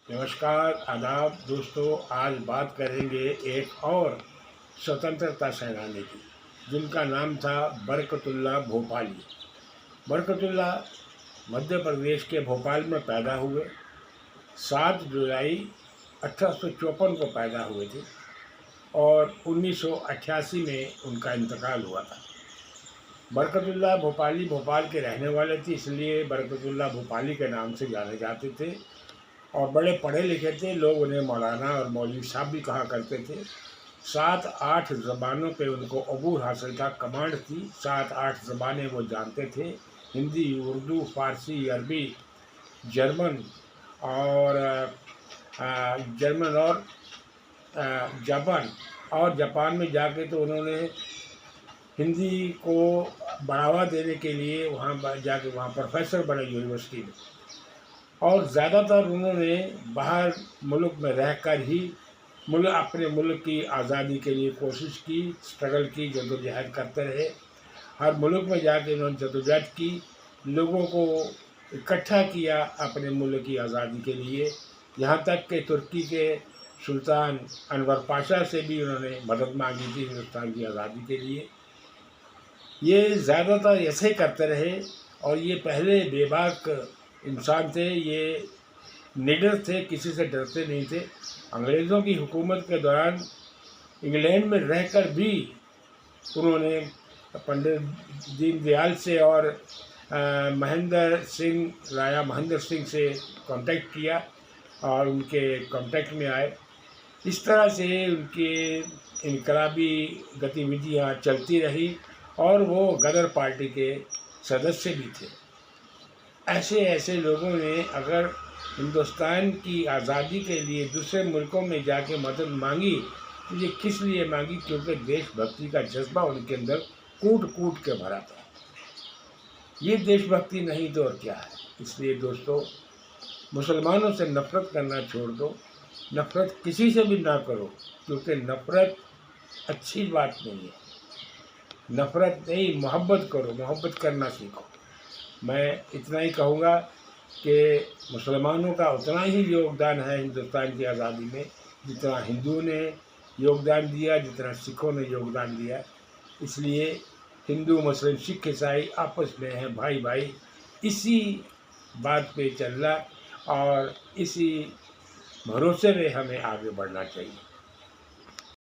नमस्कार, आदाब दोस्तों। आज बात करेंगे एक और स्वतंत्रता सेनानी की, जिनका नाम था बरकतुल्लाह भोपाली। बरकतुल्लाह मध्य प्रदेश के भोपाल में पैदा हुए। 7 जुलाई 1854 को पैदा हुए थे और 1988 में उनका इंतकाल हुआ था। बरकतुल्लाह भोपाली भोपाल के रहने वाले थे, इसलिए बरकतुल्लाह भोपाली के नाम से जाने जाते थे और बड़े पढ़े लिखे थे। लोग उन्हें मौलाना और मौलवी साहब भी कहा करते थे। 7-8 ज़बानों पे उनको अबूर हासिल था, कमांड थी। 7-8 ज़बानें वो जानते थे: हिंदी, उर्दू, फ़ारसी, अरबी, जर्मन और जापान। और जापान में जाके तो उन्होंने हिंदी को बढ़ावा देने के लिए वहाँ जाके वहाँ प्रोफेसर बने यूनिवर्सिटी में। और ज़्यादातर उन्होंने बाहर मुल्क में रहकर ही अपने मुल्क की आज़ादी के लिए कोशिश की, स्ट्रगल की, जद्दोजहद करते रहे। हर मुल्क में जाके उन्होंने जद्दोजहद की, लोगों को इकट्ठा किया अपने मुल्क की आज़ादी के लिए। यहाँ तक कि तुर्की के सुल्तान अनवर पाशा से भी उन्होंने मदद मांगी थी हिंदुस्तान की आज़ादी के लिए। ये ज़्यादातर ऐसे करते रहे और ये पहले बेबाक इंसान थे। ये निडर थे, किसी से डरते नहीं थे। अंग्रेज़ों की हुकूमत के दौरान इंग्लैंड में रहकर भी उन्होंने पंडित दीनदयाल से और राजा महेंद्र सिंह से कांटेक्ट किया और उनके कांटेक्ट में आए। इस तरह से उनके इनकलाबी गतिविधियाँ चलती रही और वो गदर पार्टी के सदस्य भी थे। ऐसे लोगों ने अगर हिंदुस्तान की आज़ादी के लिए दूसरे मुल्कों में जाके मदद मांगी तो ये किस लिए मांगी? क्योंकि देशभक्ति का जज्बा उनके अंदर कूट कूट के भरा था। ये देशभक्ति नहीं तो और क्या है? इसलिए दोस्तों, मुसलमानों से नफ़रत करना छोड़ दो। नफ़रत किसी से भी ना करो, क्योंकि नफ़रत अच्छी बात नहीं है। नफ़रत नहीं, मोहब्बत करो, मोहब्बत करना सीखो। मैं इतना ही कहूँगा कि मुसलमानों का उतना ही योगदान है हिंदुस्तान की आज़ादी में जितना हिंदुओं ने योगदान दिया, जितना सिखों ने योगदान दिया। इसलिए हिंदू, मुस्लिम, सिख, ईसाई आपस में हैं भाई भाई। इसी बात पे चलना और इसी भरोसे में हमें आगे बढ़ना चाहिए।